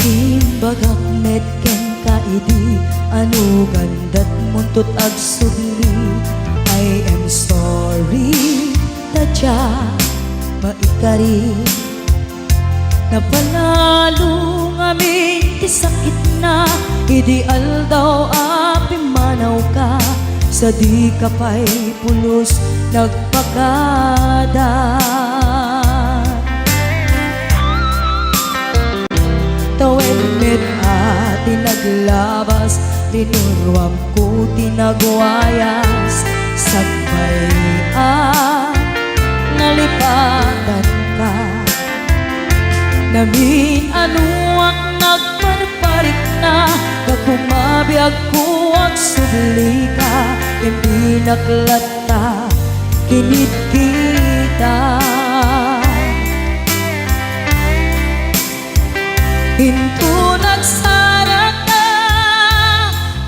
Imbagak metken ka idi anu gandat muntut ag subli. I am sorry tadya maikari napanalo ngamin ti sakit na ideal daw api manaw ka sa di kapay pulos nagpakada. Tawen met ati naglabas tinuruam ko tinagwayas sagbayan nalipatan ka namin ano ang nagparparik na kakumabiyag ko ang subli ka hindi naklata kinit kita. Hinto nagsara ka,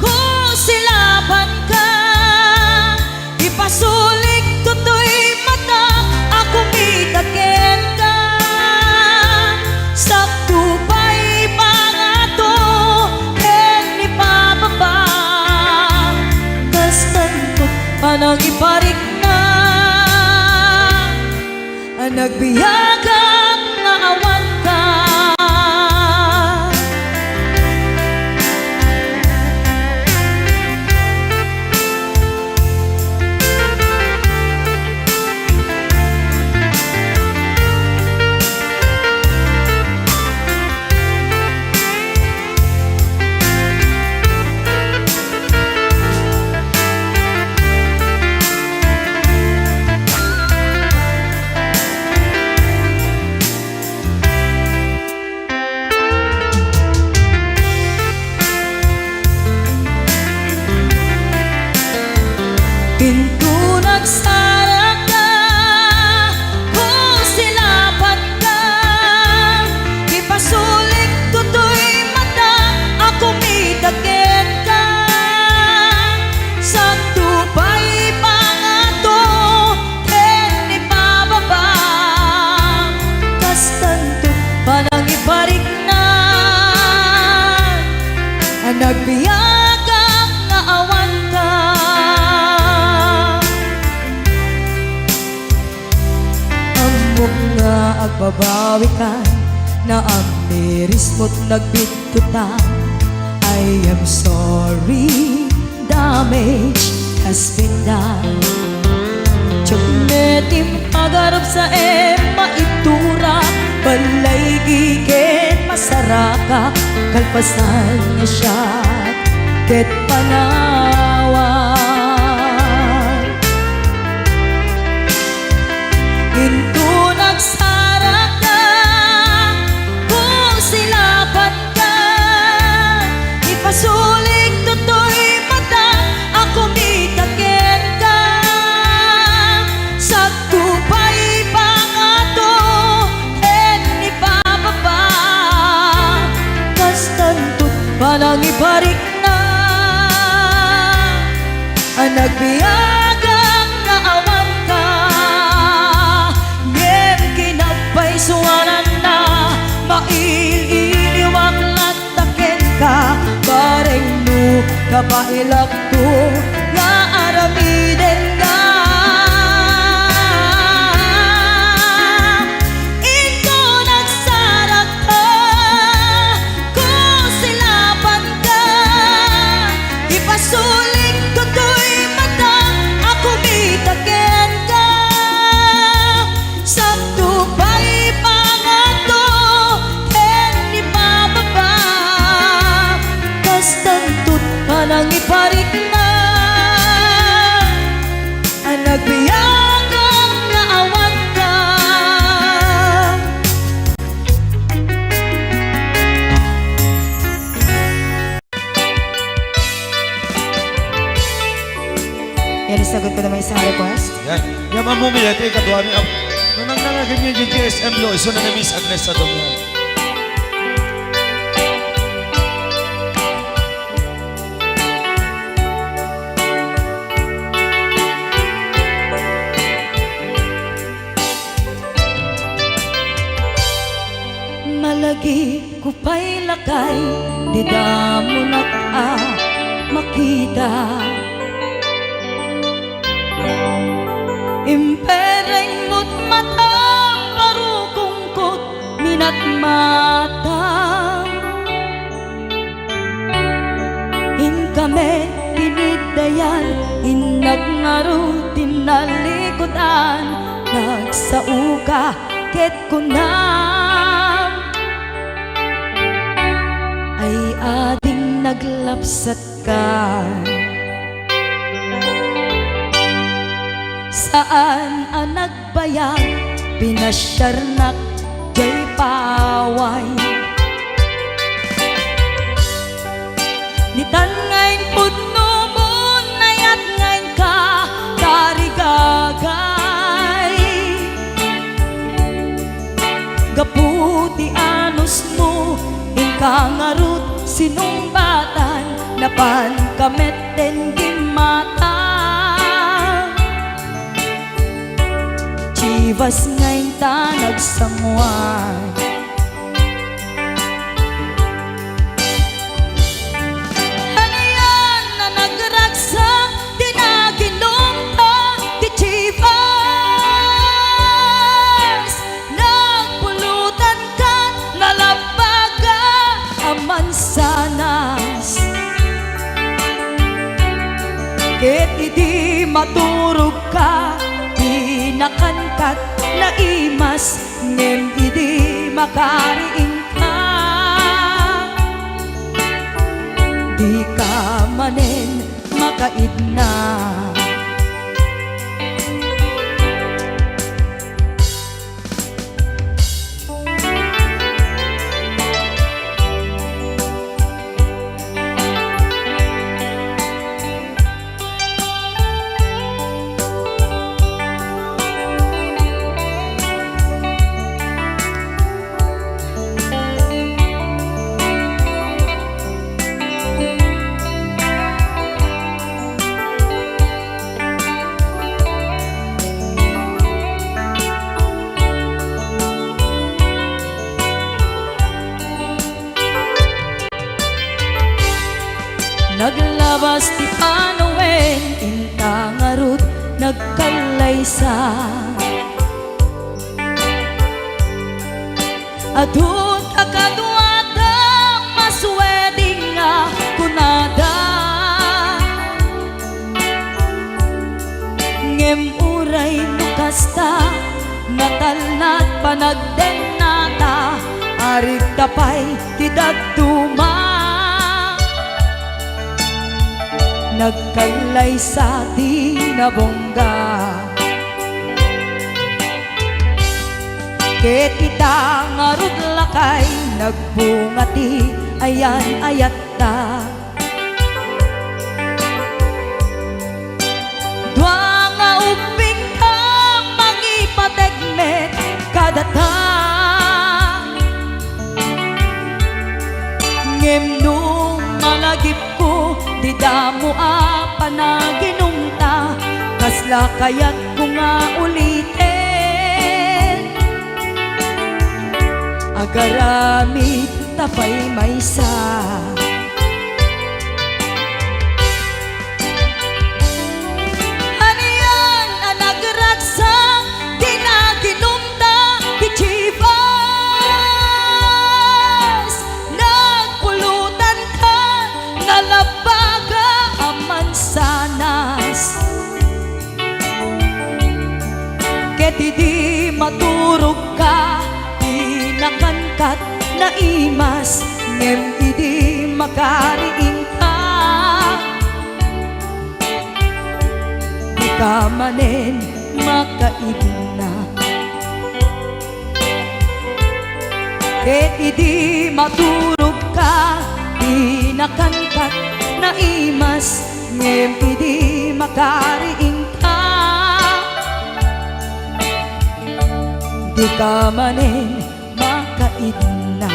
kusilapan ka, ipasulik tutoy mata, ako mitaken ka. Sakto pa'y pangato, en ipababa, kas tantot panang iparik na, ang nagbiyagang nga awan ka. Pinto nagsara ka, kusilapan ka, ipasulik tutoy mata, ako mitaken ka. Sakto pa'y pangato, en ipababa, kas tanto panang iparik na, ang nagbiyagang nga awan ka. Nga agbabawi ka na ang miris mo't nagbitutan. I am sorry, damage has been done. Tiyagnetim agarap sa maitura, balay gigit masaraka, kalpasan niya siya ket panawan. Hinto nagsara ka, kusilapan ka, ipasulik tutoy mata, ako mitaken ka. Sakto pa'y pangato, en ipababa, kas tantot panang iparik na, ang nagbiyagang nga awan ka. Suwanan na maililiwag lataken ka, bareng no kapailak to nga aramiden ka. Ito nagsara ka, kusilapan ka, ipasulik tutoy mata, ako mitaken ka. Sakto pa'y pangato, en ipababa, kas tantot panang iparik na, ang nagbiyagang nga awan ka. Yan, isagot ko naman isang request. Yan. Yan, mamumiyate, kaduami. Nung nangnangagin yung GTSM lo, iso na Miss Agnes sa doon. Malagi ko pa'y lakay, di damo makita. Impereng mo't matang parukungkot minat mata. In kami tinigdayan, inagnaro tinalikodan, nagsauka ket kunam ay ading naglapsat ka. Saan ang nagbayag, pinasyarnak jay paway. Nitan ngayon pudno mo, nayat ngayon ka tarigagay. Gaputi anos mo, inkangarut sinumbatan, napan kameten gimata. Chivas ngayon ta nagsamuan, hanayan na nagragsak, di naginom ta, di Chivas. Nagpulutan ka, nalabaga, aman sanas. Ket idi maturog ka, di nakankat na imas, ngem idi makariing ka. Di ka manen makaidna. Naglabas ti panawen, intangarut nagkalaysa. Adun akaduada, masweding nga kunada. Ngem uray nukasta, natalnat panagdenata, arig tapay ti dagduma. Nagkailay sa di nabongga, ket kita ngarud lakay, nagbungati ayan ayat ta. Dua nga uping ka, mangipategmet kadata. Ngem nung malagip ko, di damo panaginumta, kasla kayat ko nga ulitin. Agaramid tapay maysa, hanayan ang nagragsak, di naginumta, di Chivas. Nagpulutan ka, nalabaga, aman sanas. Ket idi maturog ka, di nakankat na imas, ngem idi makariing ka. Di ka manen makaidna, ket idi maturog ka, di nakankat na imas, ngem idi makariing ka. Di ka manen makaidna.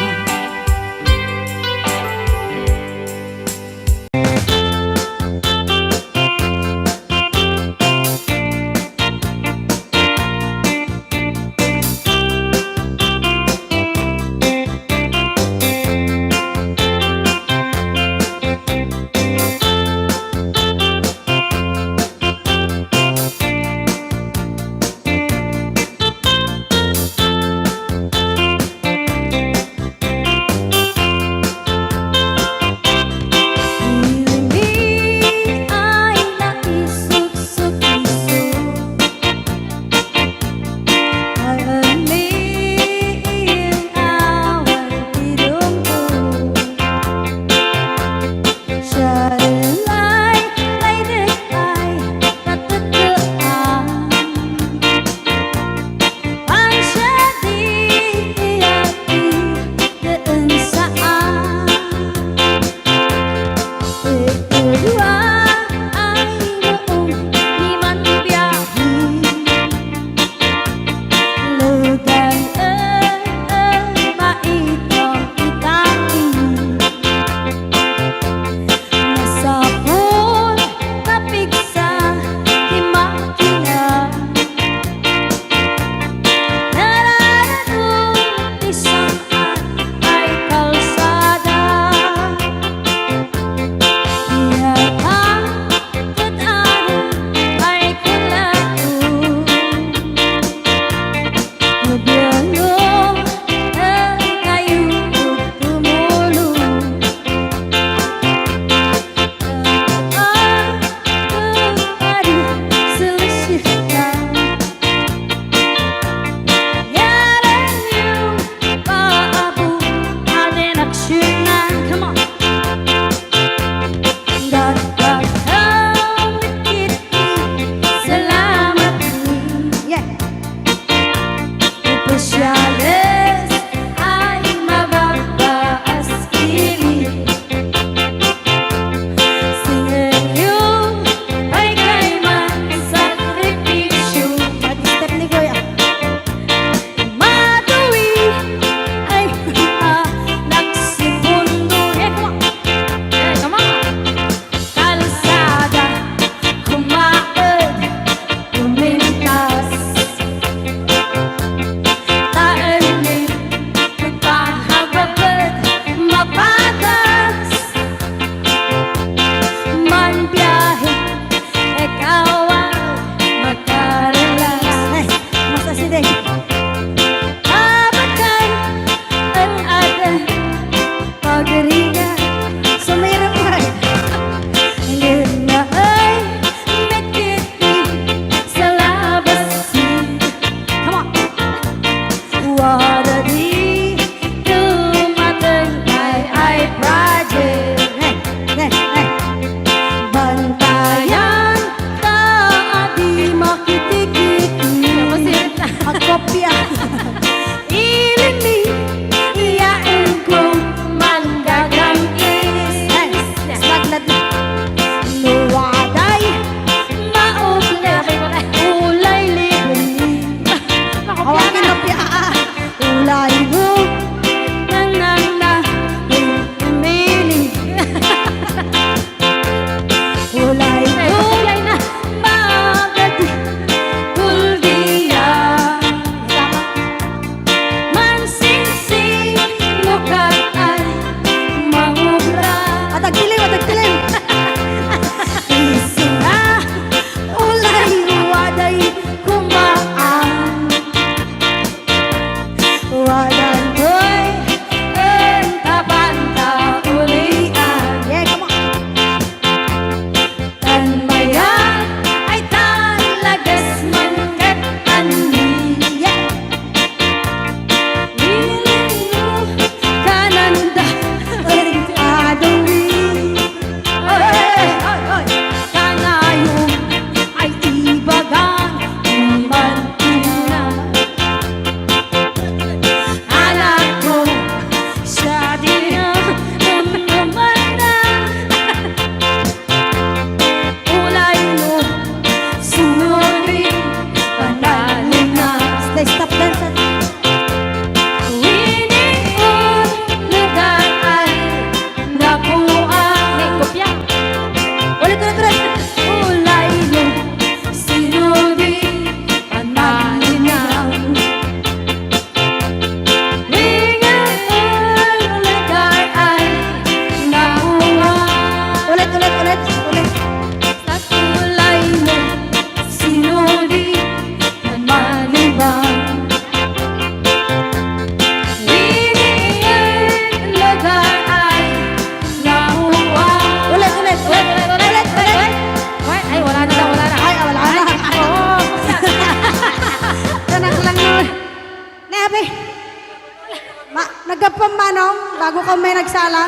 pala.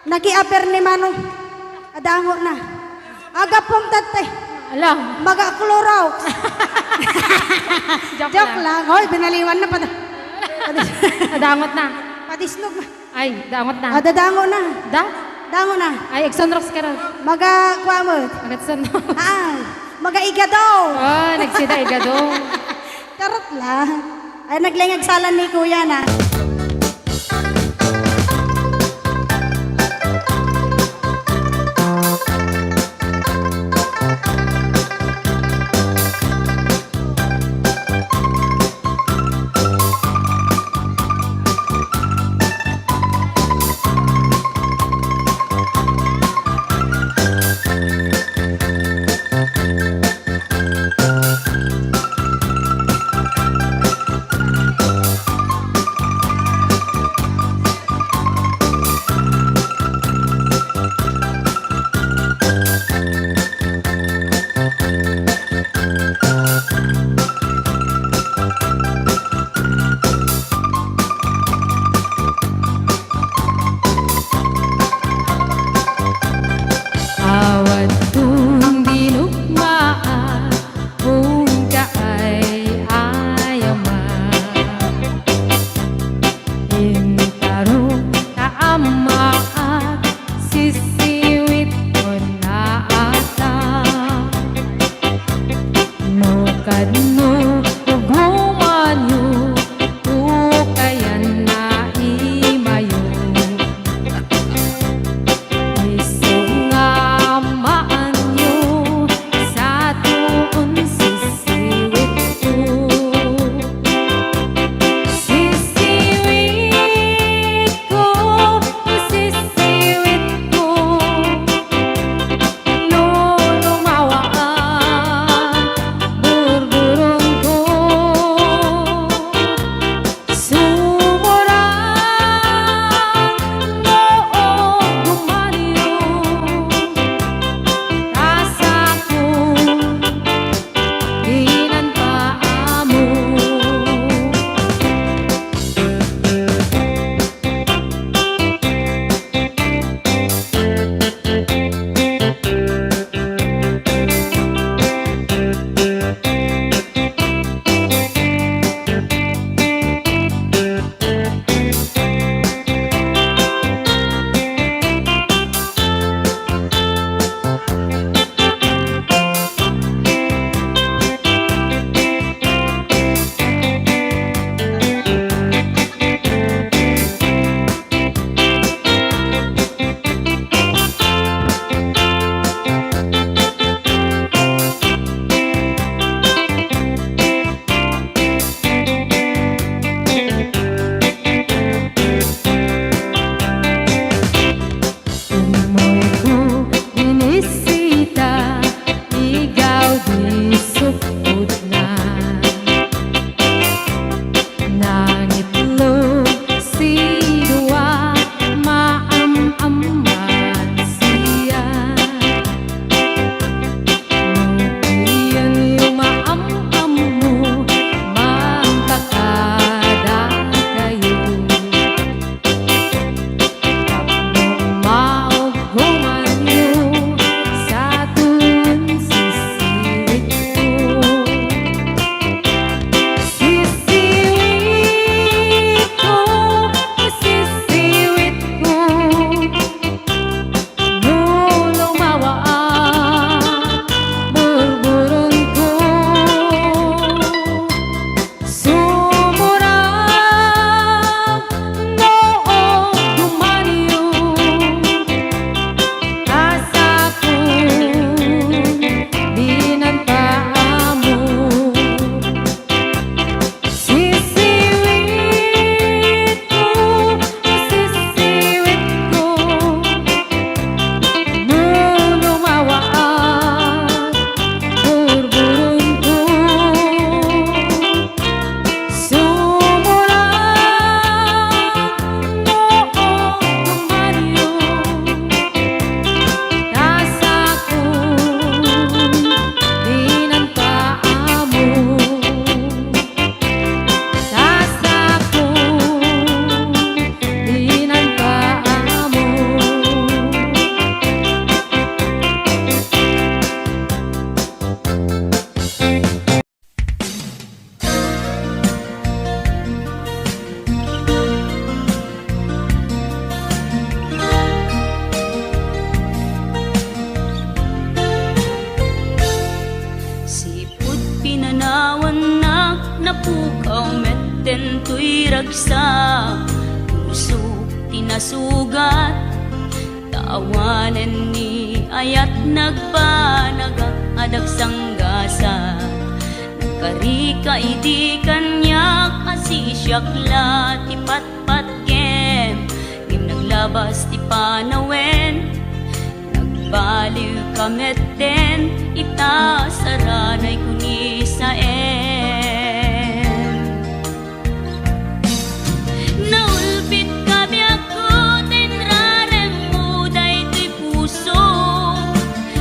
Nag-i-aber ni Mano. Adango na. Aga pong tate. Alam. Maga-Clorox. Joke lang. lang. Hoy, binaliwan na pa. Nadangot na. Patisnog na. Ay, dangot na. Dadango na. Da? Dango na. Ay, Exonrox ka rin. Maga-kwamot. Agatsan na. Ah, maga-igadaw. Oh, nagsida igado. Karot lang. Ay, naglingagsalan ni Kuya na. dagsa puso tinasugat taawanan ni ayat nagpanagak adag sanggasa nagkarika idi kanyak asisyakla ti patpat gem ngim naglabas ti panawen nagbaliw kamet den ita saranay kuni sa naulpit kami ako tinrarem mo daytoy puso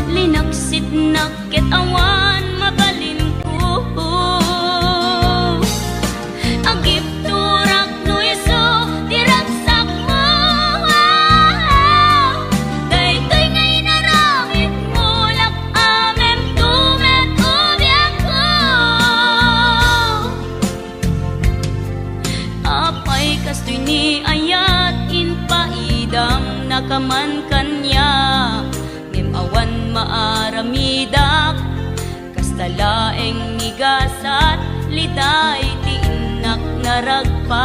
linaksit nakit awan mabalin ko agip turak no iso diragsak mo daytoy ngay naramit mo lak amem tumet ubiak ko apay kastoy ni ayat in paidam nakaman kanya ngem awan maaramidak kastalaeng nigasat liday ti inak naragpat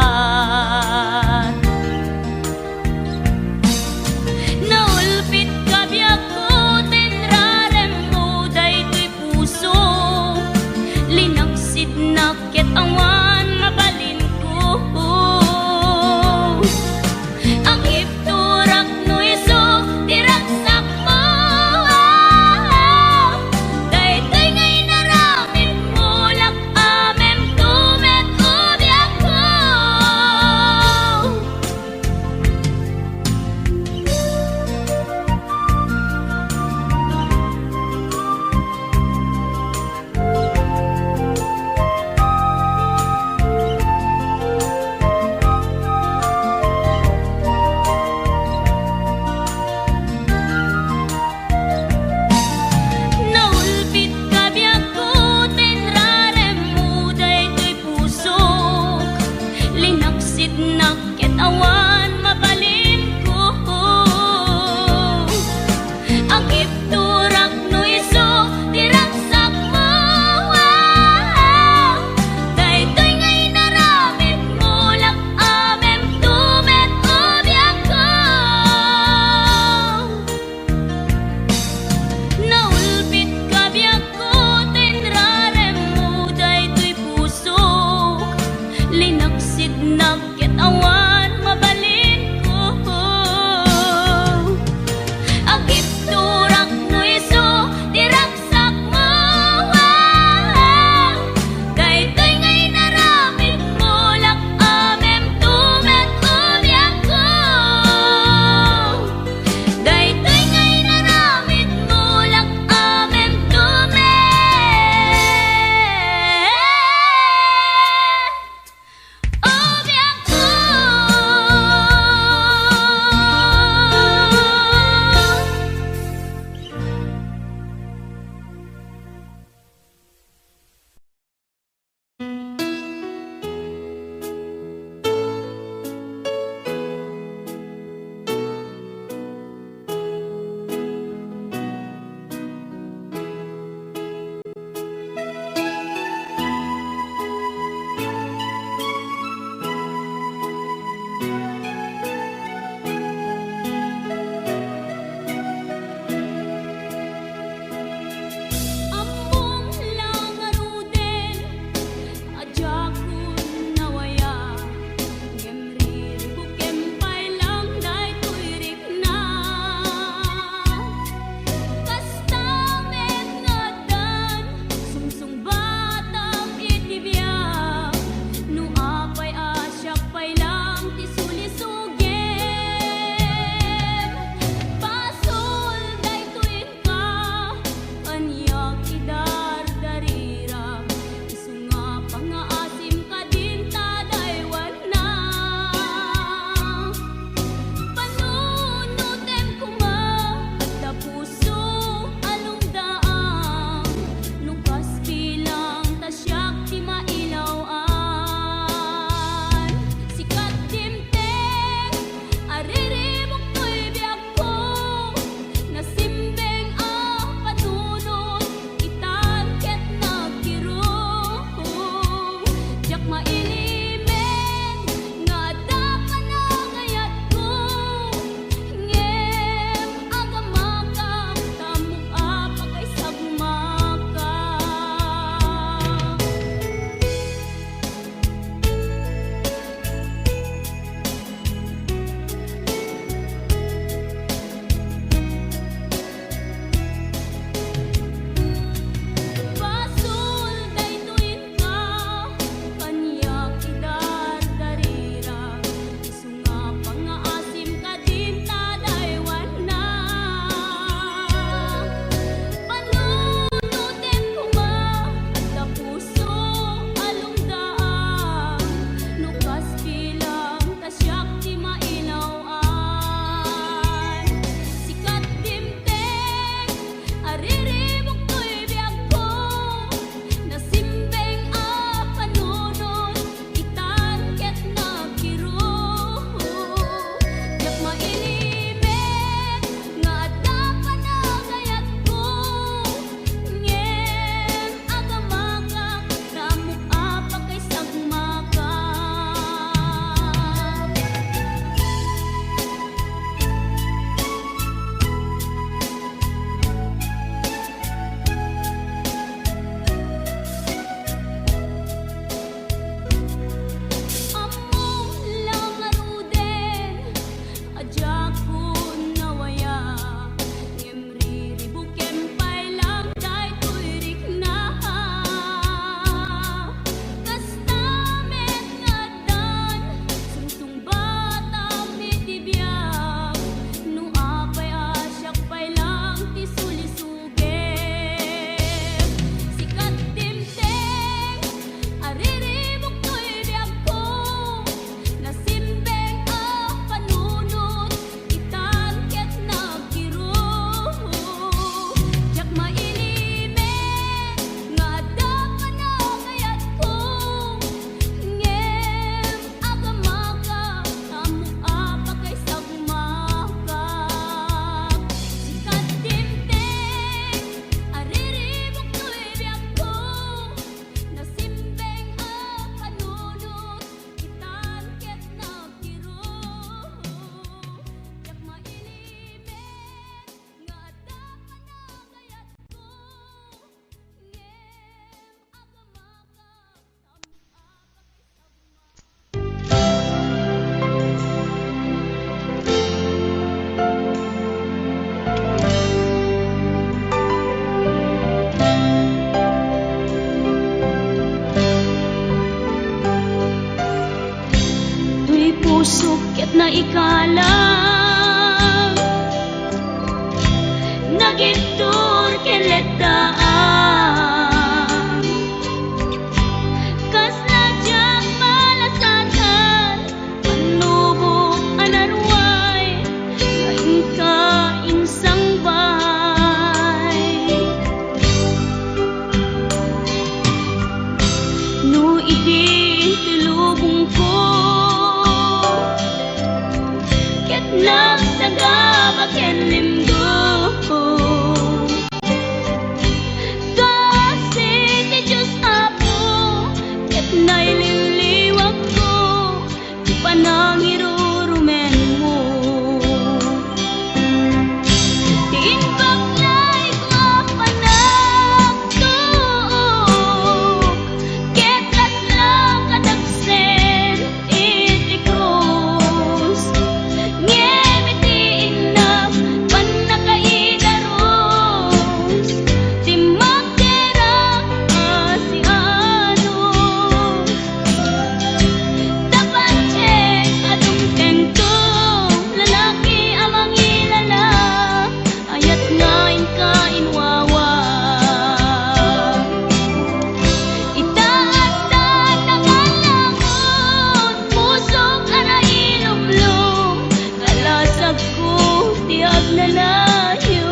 naulpit kabiyak ko tinrarem mo daytoy puso linaksid nakit awan mabalin ko ang ipturak no iso diragsak mo daytoy ngay naramit mo lak amem tumet ubiak ko ikalang nagitur keletaan kas nadyang malasatan panubok anarway kain ka insang bay no idi tilubong ko ket nagsaga baken limdo kasi ti Diyos Apo ket naililiwag ko ti panangirurumen mo ti inbaklay ko panagtuok ket laslang kadagsen iti krus ngem iti inap panakaidaros ti magderang asianos tapancek adungken ko lalaki amang ilala ayat ngain ka inwawa itaas ta nakalangon pusok ana ilumlum kalasag ko ti agnanayon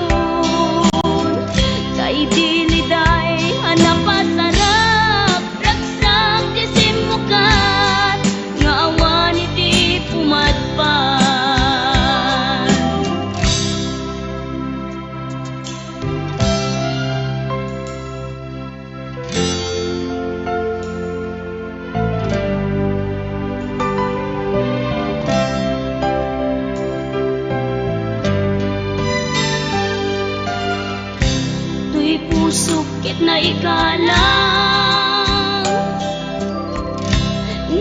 kay diliday hanapasarap ragsak ti simukan nga awan iti pumadpan tuy pusok ket na ikalang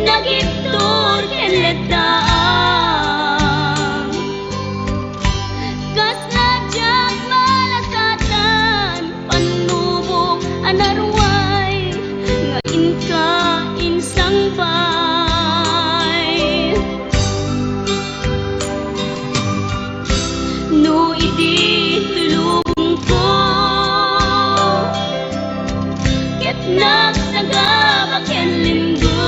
nagitur keletaan kas nadyang malasatan panubok anarway ngain ka insang bay no idi tulong ko ket nagsaga baken limdo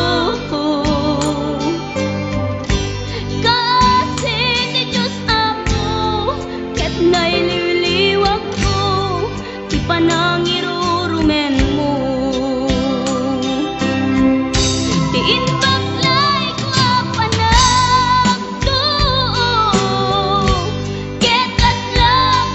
kasi ti Diyos Apo ket naililiwag ko ti panangirurumen mo ti inbaklay ko panagtuok ket laslang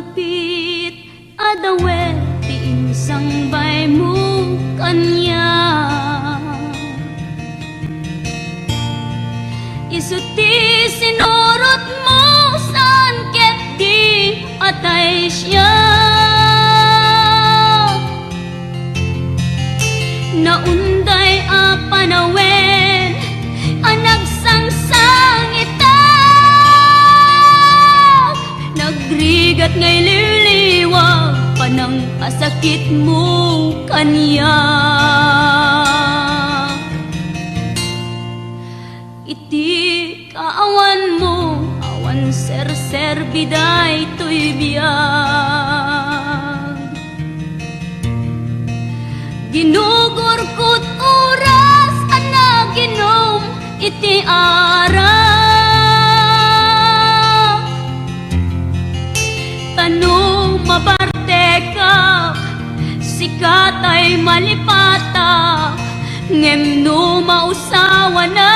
pagpit adawe ti insang bay mo kanya. Isuti sinurot mo saan ket di atay siya. Naunday a panawen anagsangsang ita. Nagrigat ngay liliwag panang kasakit mo kanya. Iti kaawan mo awan ser biday to'y biyag. Ginugurkot oras anaginom iti arak. Tanong mabarte ka sikat ay malipata ngem no mausawa na.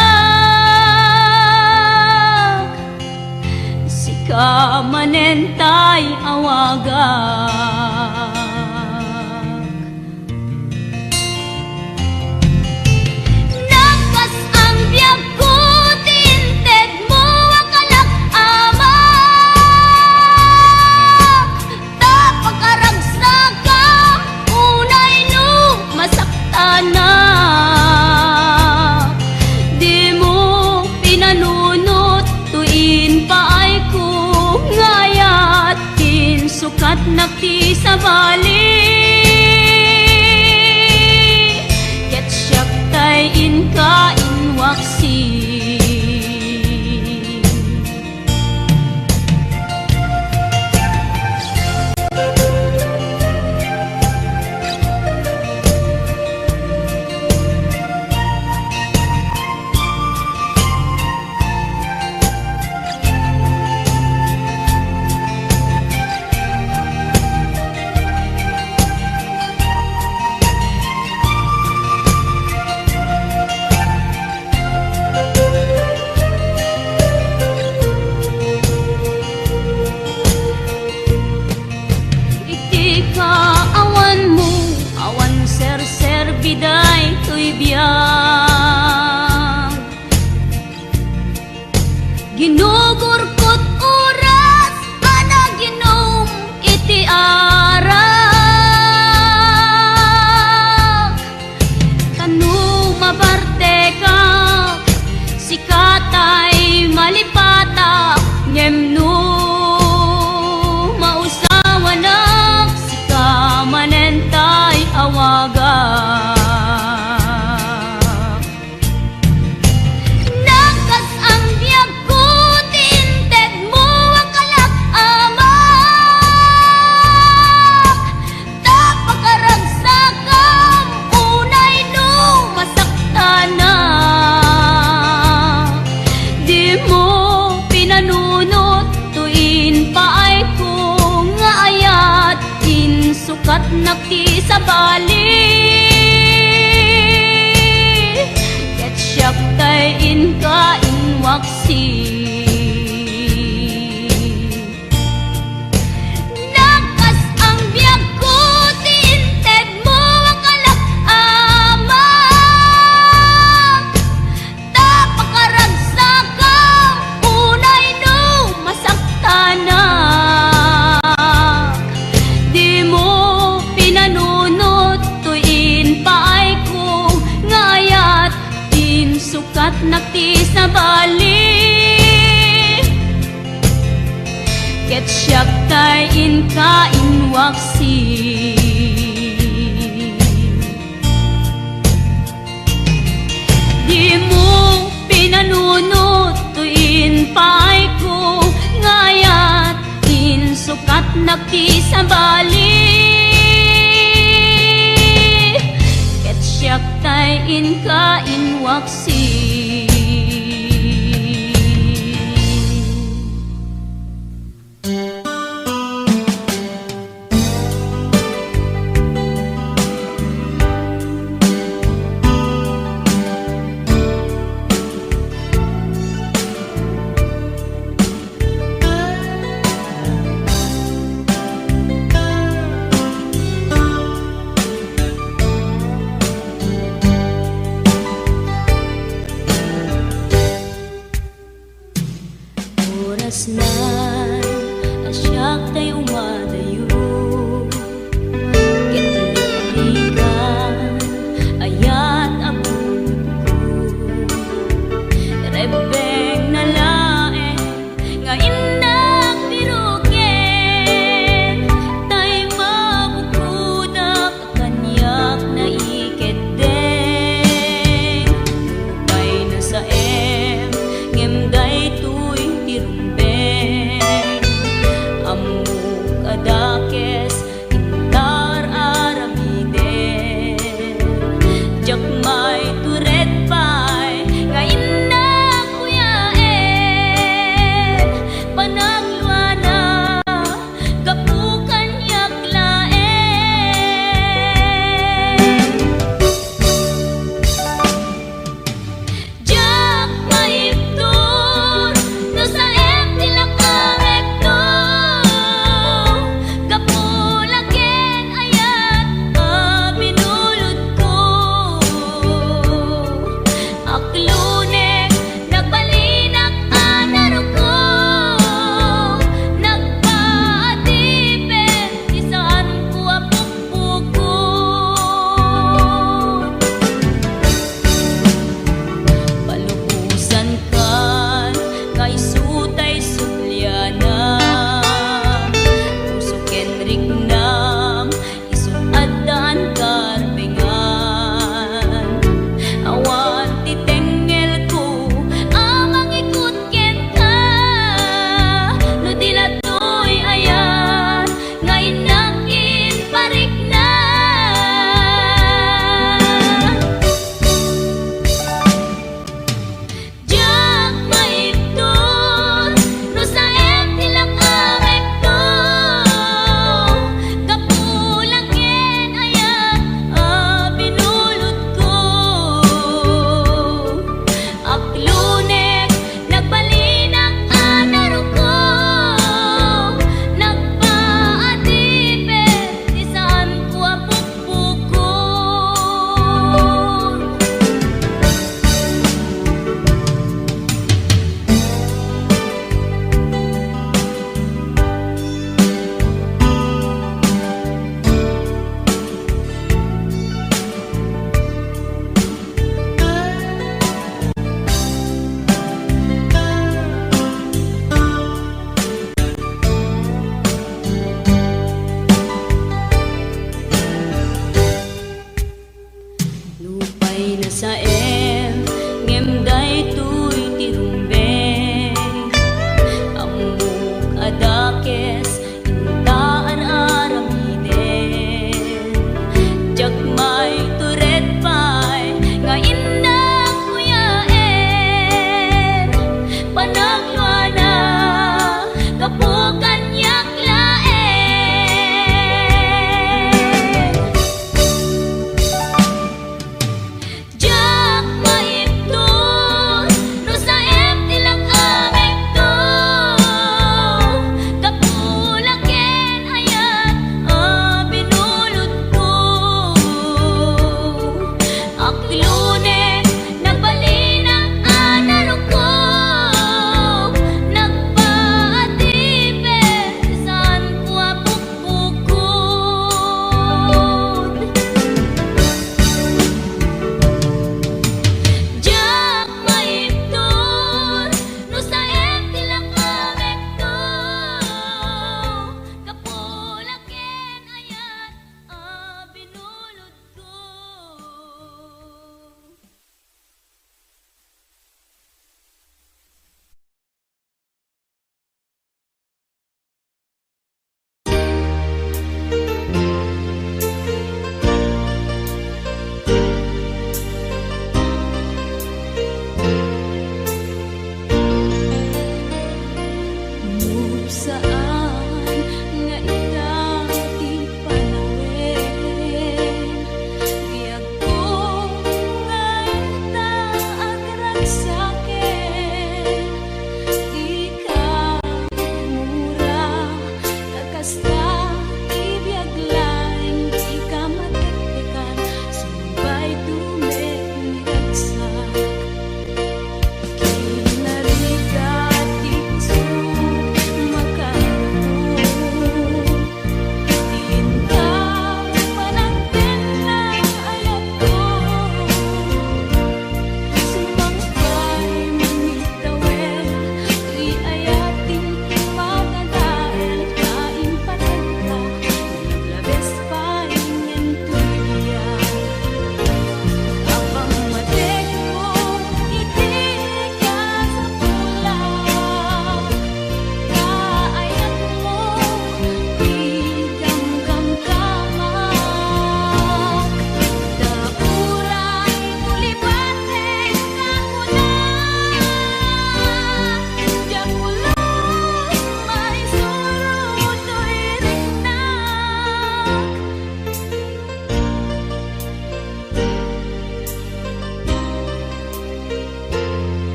Sika manentay awagak. Nakas ang biyag ko tinted mo akalak ama. Tapakaragsak ka unay no masakta na. Di mo pinanunot tuin pa ay kung ngayat tin sukat nakti sa bali. Ket siyak tay inka inwaksi. Iti kaawan mo awan ser biday to'y biyag. Ginugurkot oras anaginom iti arak. Tanong mabarte ka sikatay malipata ngem no mausawa na. Sika manentay awagak. Nakas ang biyag ko tinted mo akalak ama. Tapakaragsak ang unay no masakta na. Di mo pinanunot tuin pa ay kung ngayat tin sukat nakti sa bali. Ket siyak tay inka inwaksi. Nakas ang biyag ko tinted mo akalak ama. Tapakaragsak ang unay no masakta na. Di mo pinanunot tuin pa ay kung ngayat tin sukat nakti sa bali. Ket siyak tay inka inwaksi. Di mo pinanunot tuin pa ay kung ngayat tin sukat nakti sa bali. Ket siyak tay inka inwaksi. tay umadayo Kitlikan ayat abun ko Rebeng na lae nga inang biruken Tay mabukudak kanyak na iketdeng Lupay na sa ngemday tuwing tirumbeng Amo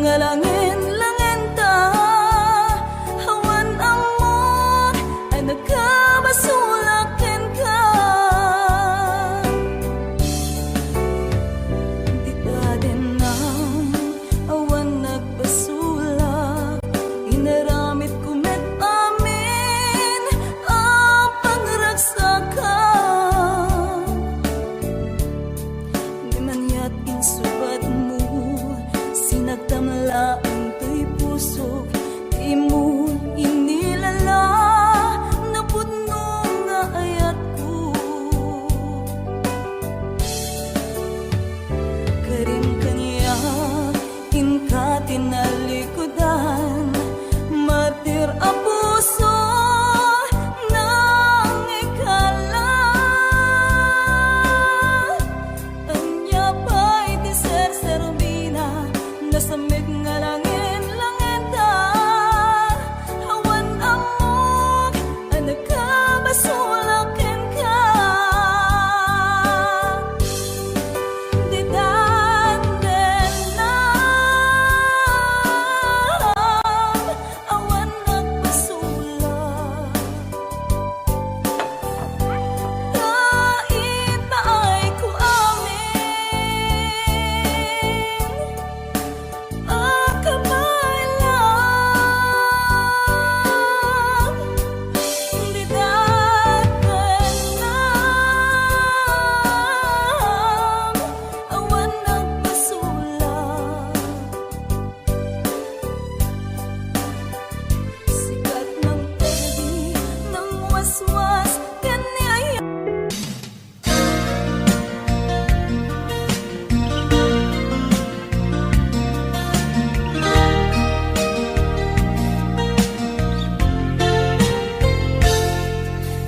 ngalangin-langin ta, hawan amot ay nagkabasulakin ka. Di ta din nam awan nagbasulak, inaramit kumet amin ang pangragsakan. Di man yat insubad mo, sinagtamlaan to'y puso, di mo inilala, napudno nga ayat ko. Karim kanya, inka tinalikudan, martir a puso nang ikala. Anya pa'y di ser-serbina, nasamig nga langin-langin ta, hawan amok ay nagkabasulakin ka. Di danden nam awan nagbasulak, kahit na ay ko amin ang kamay lang. Di datan nam awan nagbasulak, sikat ng perdi ng waswas kanyaya.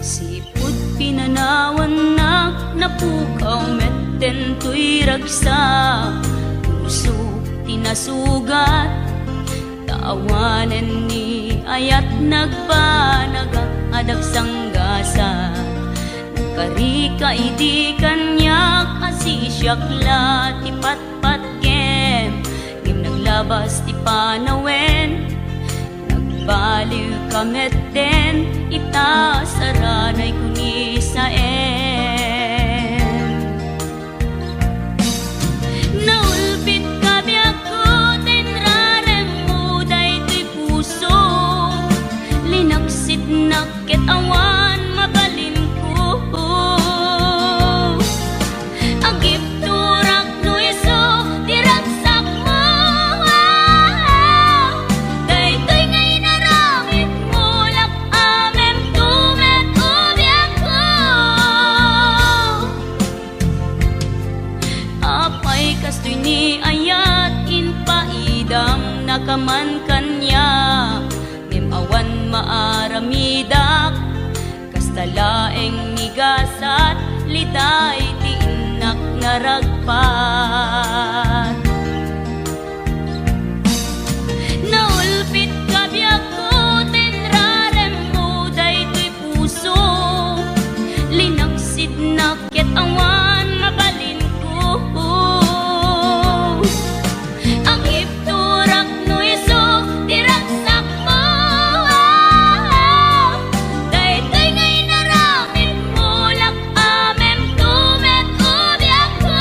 Sipud pinanawan na napukaw metten to'y ragsa, puso tinasugat, taawanan ni ayat nagpanagak adag sanggasa. Karika idi kanya kasi siyakla ti patpatken, ngim naglabas ti panawen, nagbaliw kametten, itasaranay kuni sa naulpit ka biyako, tinrarem mo daytoy puso, linaksit nakit awan mabalin ko. Agip turak no iso, diragsak mo, daytoy ngay naramit mo, lak amem tumet ubiyak ko. Apay kastoy ni ayat inpaidam nakaman kanya, ngem awan maaramidak, kastalaeng nigasat, litay ti inak naragpat. Naulpit ka biyako, tinrarem mo daytoy puso, linaksid nakit awan mabalin ko. Ang ipturak no iso, diragsak mo, daytoy ngay naramit mo, lak amem tumet ubiyak ko.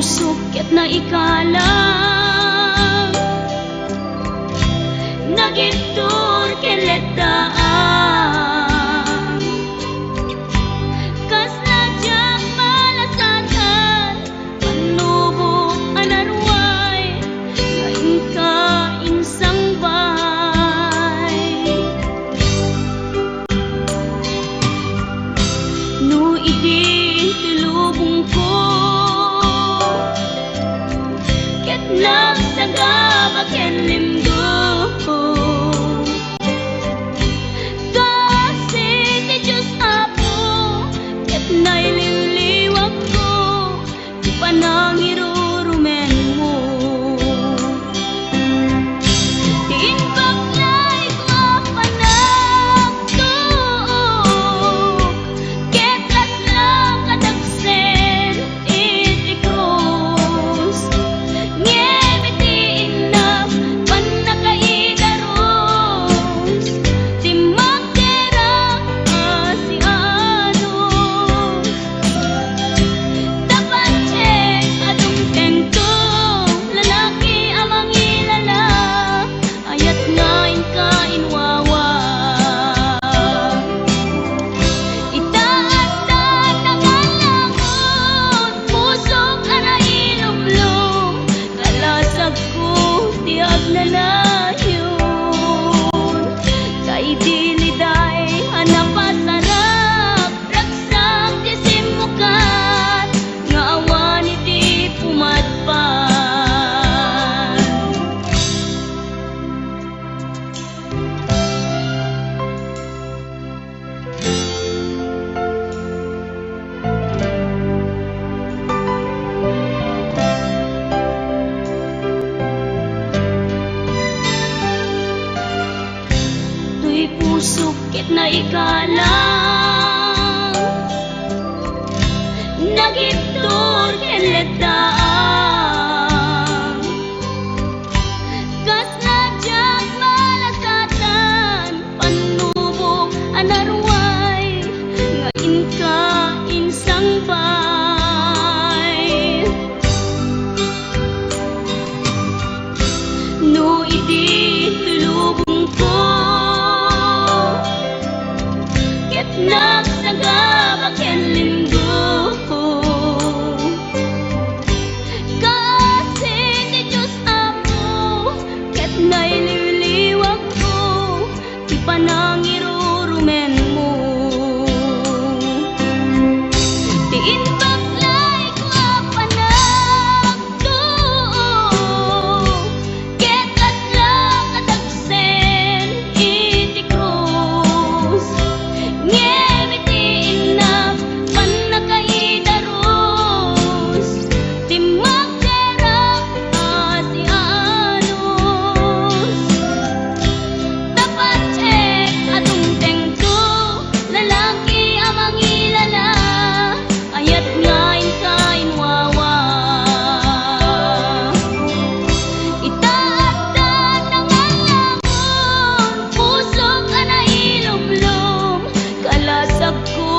puso ket na ikalang nagitur keledaan kas najak malasatan panubok anarway ngayon ka insang bay no idi tulubong ko ket nagsagabak ken limdo kasi ti Diyos Apo ket naililiwag ko di panangirurumen mo diin baklay ko panagtuok ket laslang kadagsen iti krus ngemitiin na panakaidaros ti magderang asianos dapat check adung tengto lalaki amang ilala ayat ngain ka inwawa itaas na tangalangon pusok ana ilumlum kalasag ko tiag na layon kay diliday hanapasarap ragsak ti simukan nga awan iti pumadpan tuy pusok ket na ikalang nagitur keledaan kas najak malasatan panubok anarway ngayon ka insang bay no idi tulubong ko ket nagsagabak ken linggo kasi ti Diyos Apo ket naililiwag ko di panangirurumen mo diin baklay ko panagtuok ket laslang kadagsen iti krus ngemitiin na panakaidaros ti magderang asianos dapat check adung tengto lalaki amang ilala ayat ngain ka inwawa itaas na tangalangon pusok ana ilumlum kalasag ko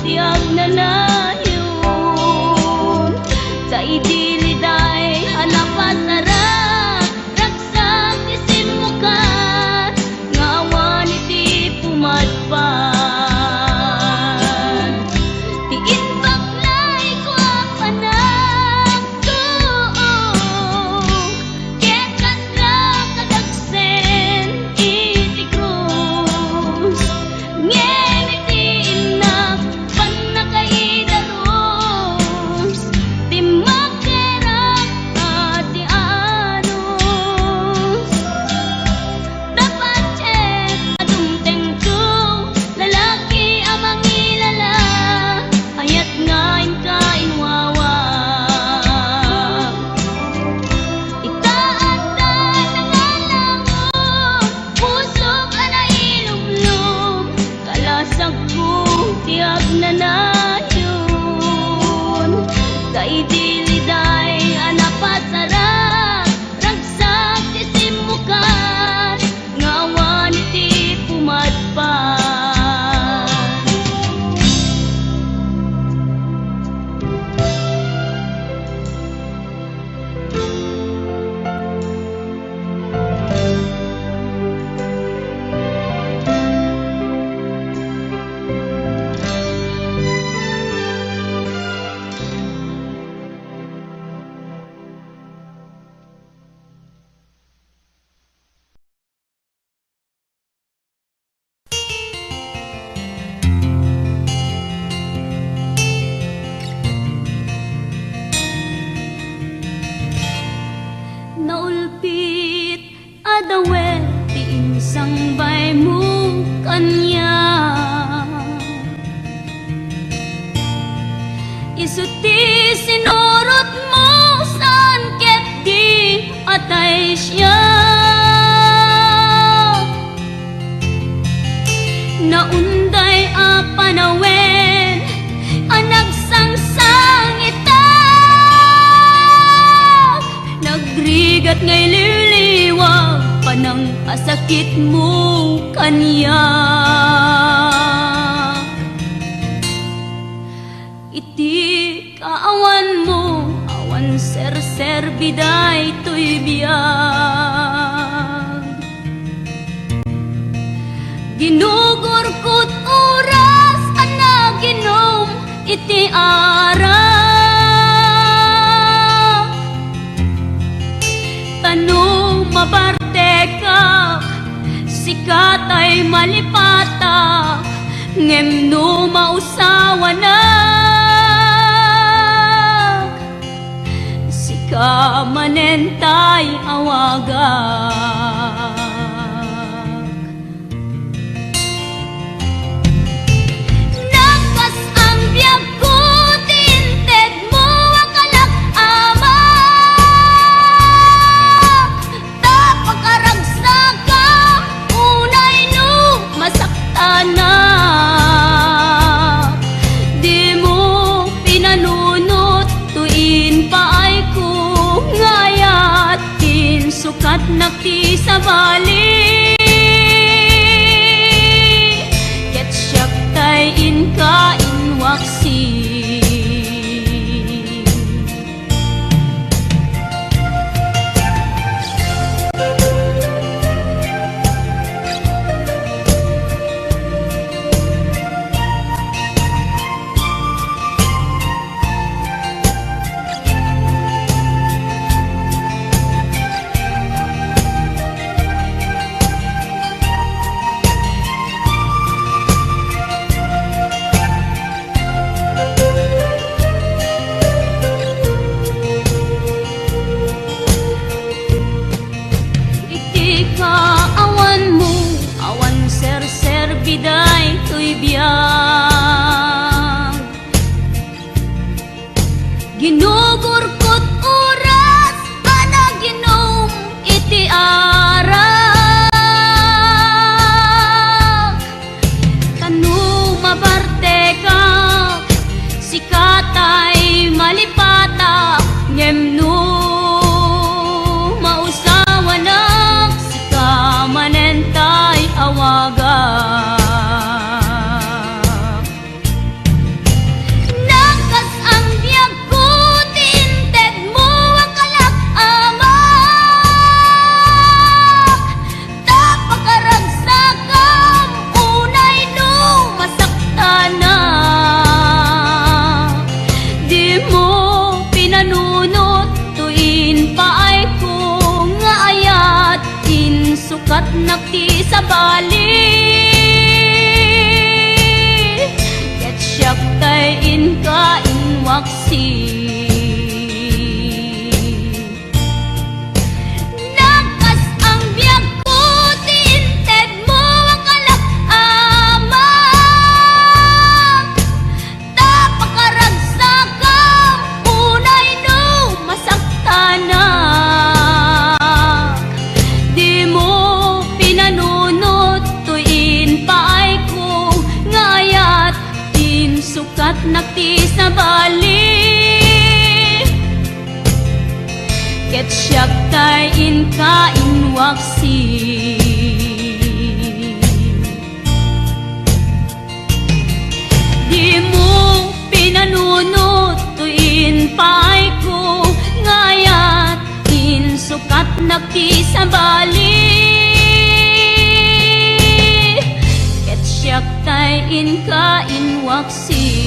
tiag na layon sa idiliday hanapasarap ragsak ti simukan nga awan iti pumadpan diin baklay ko panagtuok ket laslang kadagsen iti krus ngemitiin na panakaidaros isuti sinurot mo saan ket di atay siya. Naunday a panawen anag sangsang ita, nagrigat ngay liliwag panang asakit mo kanya. Iti kaawan mo awan ser biday to'y biyag, ginugurkot oras ana ginom iti ara. Tanong mabarte ka sikat ay malipata, ngem no mausawa na sika manentay awagak. Nakas ang biyag ko tinted mo akalak ama, tapagkaragsak ka unay no masakta na. Di mo pinanunot tuin pa ay ko ngayat tin sukat nakti sa bali, ket siyak tay inka inwaksi. Biday to'y biyag, ginugurkot oras ana ginom iti ara. Tanu mabarte ka sikatay malipata, ngem no mausawa na sika manentay awaga. Sukat nakti sa bali, ket siyak tay inka inwaksi. Nakas ang biyag ko tinted mo akalak ama, tapagkaragsak ka unay no masakta na. Sukat nakti sa bali, ket siyak tay inka inwaksi. Di mo pinanunot tuin pa'y ko ngayat in sukat nakti sa bali, ket siyak tay inka inwaksi.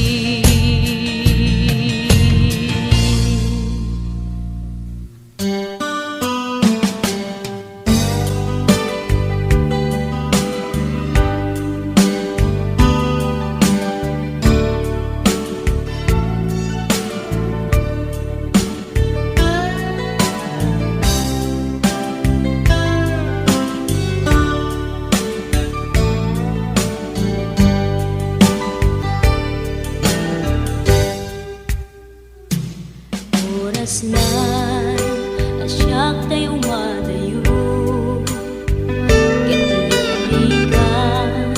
Puslan asyak tay umadayo Kitlikan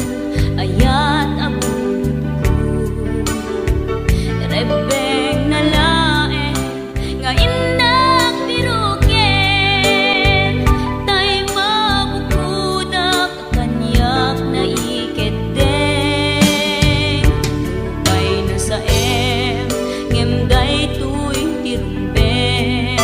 ayat abot ko Rebeng na lae nga indak biruken Tay mabukudak kanyak na iketeng Tupay na sa ngem day tuy tirumben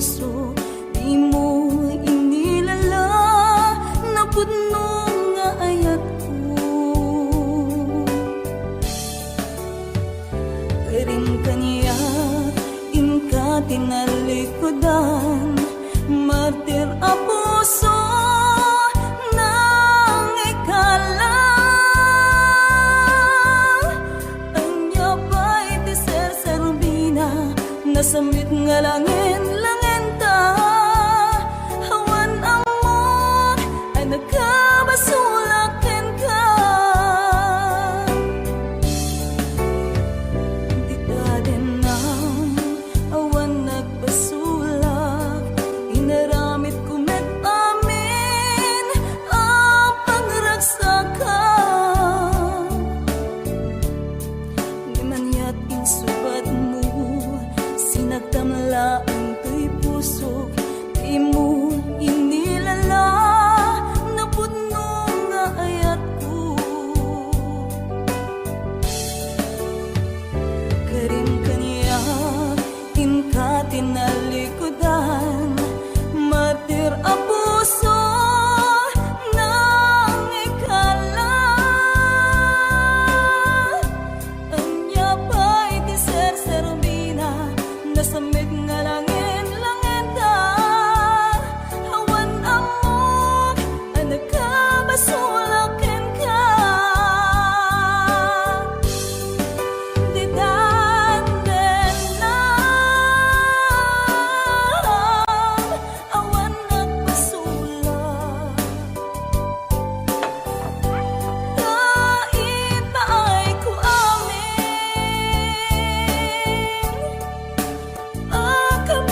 puso, di mo inilala na pudno nga ayat ko. Karin kaniya, inka tinalikodan, martir a puso nang ikala. Anya ba'y ti ser rubina, nasamit nga langin ta. Hawan amot ay nagkabasulakin ka. Di ka din na awan nagbasulak, inaramit kumet amin ang pangragsakan. Di man yat insubat mo, sinagtamla ang tuy puso, di mo inilala na pudno nga ayat ko. Karin kaniya, inka tinalikodan, martir a puso nang ikala. Anya pa'y ti ser rubina, nasamit nga langin ta. Hawan amok ay nagkabasulakin ka. Di danden na awan nagbasulak. Kahit na ay ko amin, akap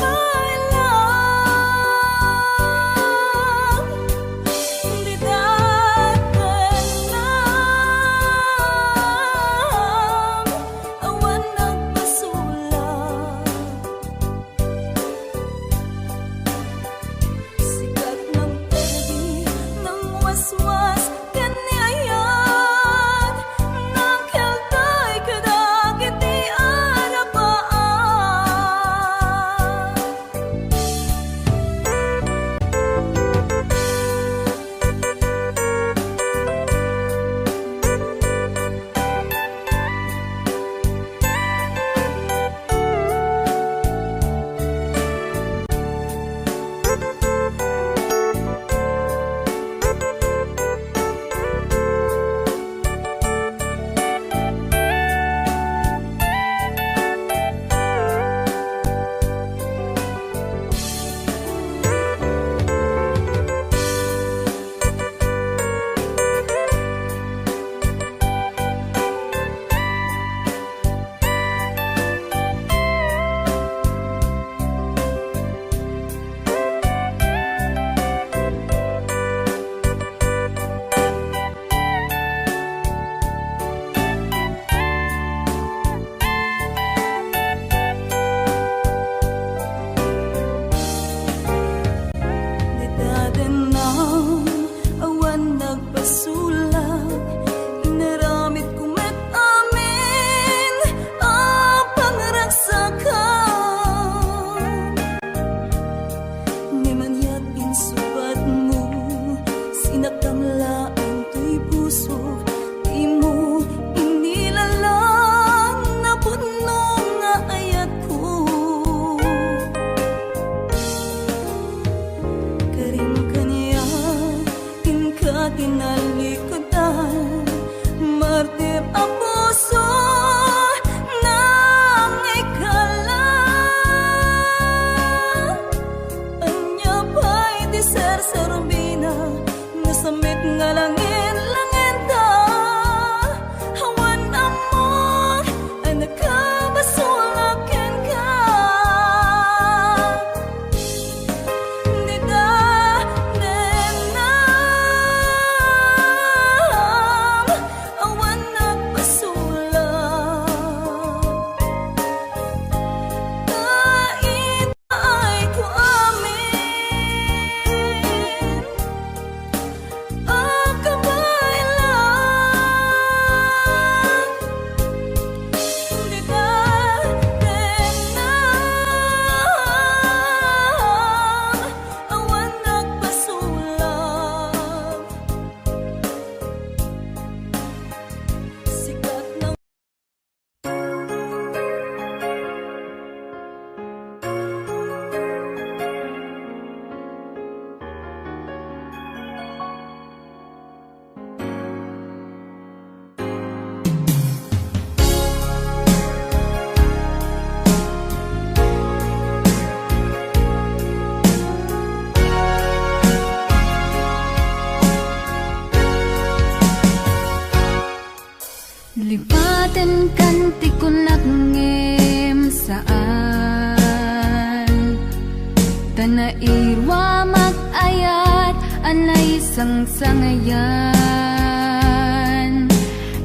irwa mag-ayat anay sangsangayan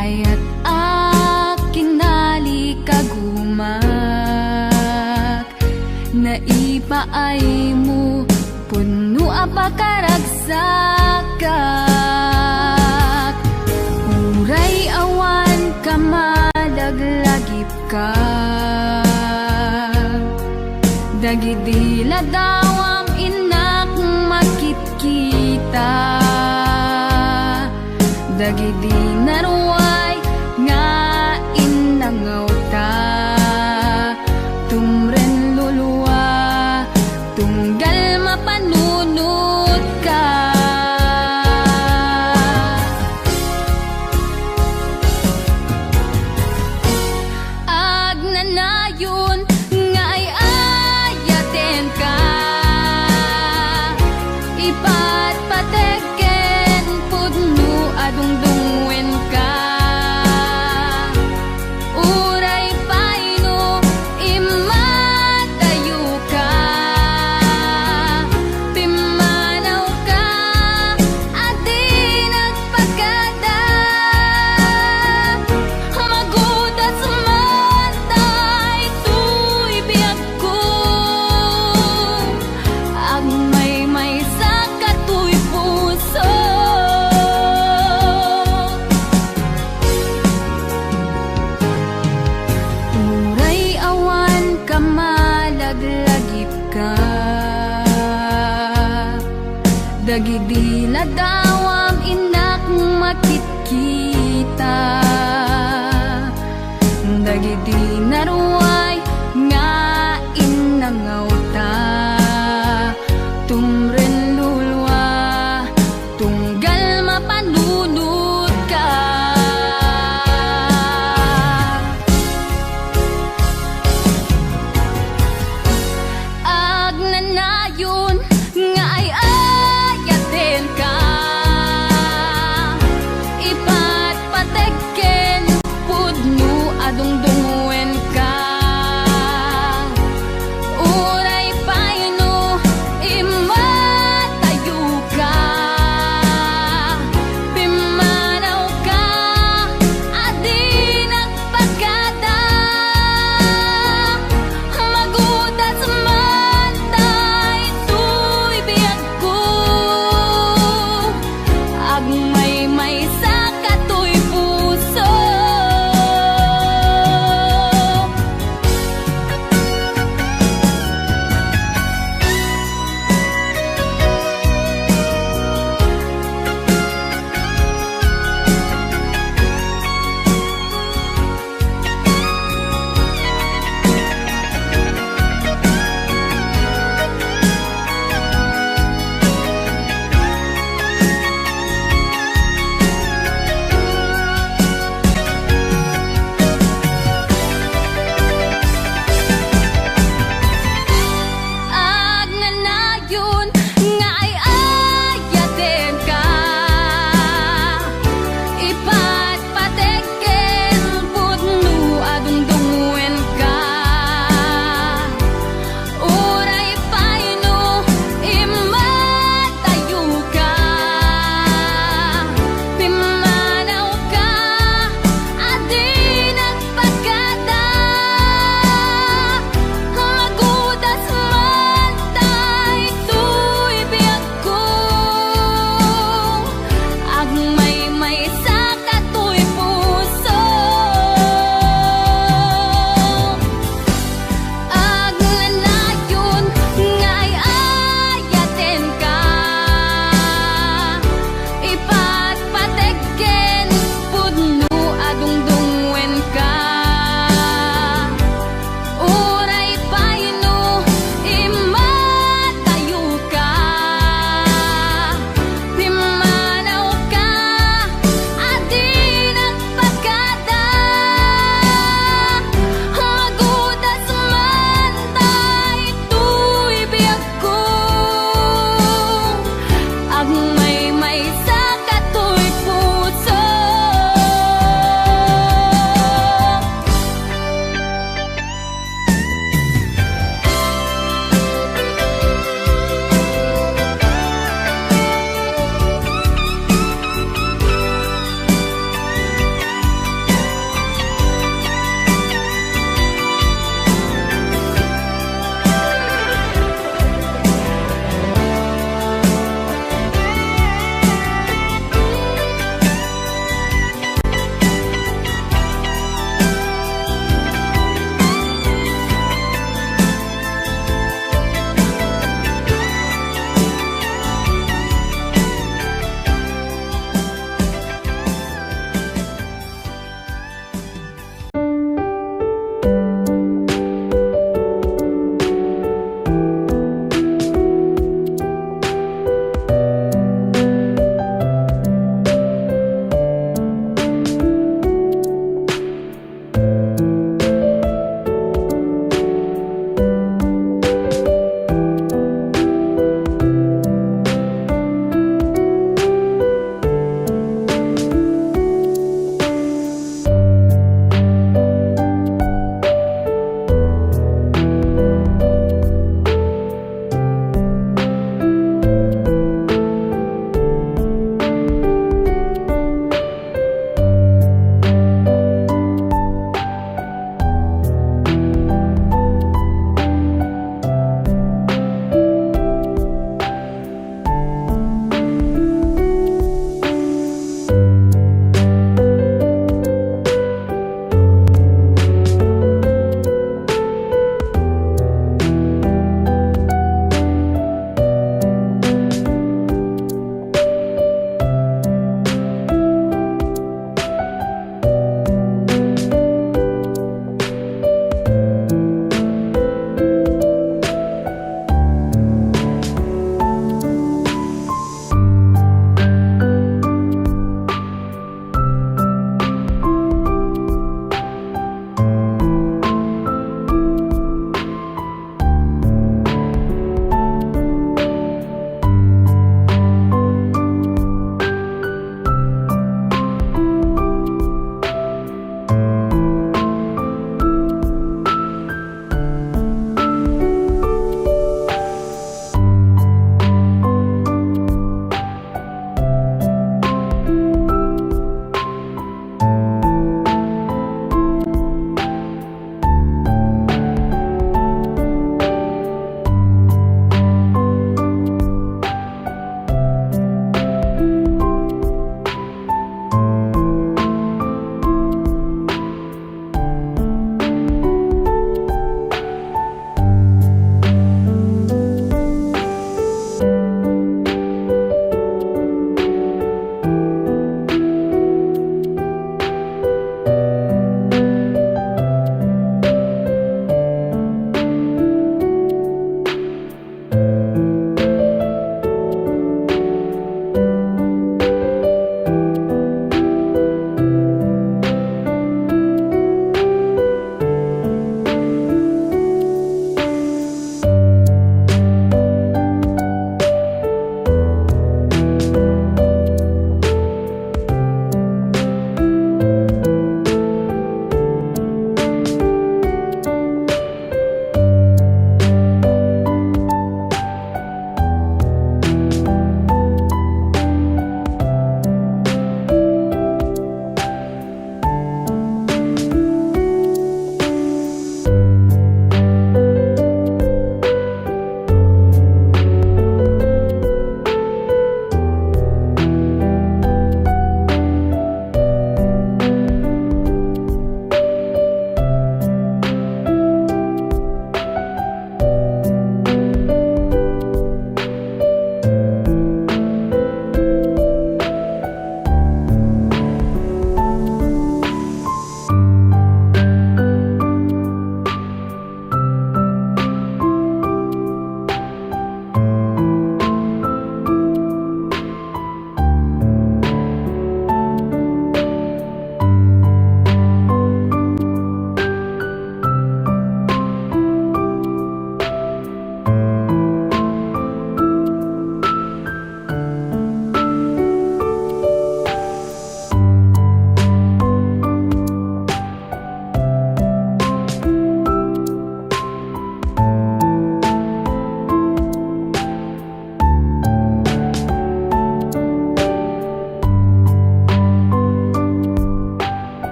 ayat akinali kagumak naipaay mo puno apakaragsak uray awan kamalaglagip ka dagidila dawam inak makitkita dagidi naruay nga inangaw ta tumren luluwa tunggal mapanunod ka agnanayon nga ay ayaten ka ipatpateken pudno adungdungwen ka uray paino imatayo ka pimanaw ka adi nagpagada magudat sumantay tuy biyak ko ang may sa katuy puso uray awan kamalaglagip ka dagidila dawam inak makitkita dagidi naruay nga inangaw ta tumren lulwa tunggal mapanunod ka agnanayon nga ay ayaten ka ipatpateken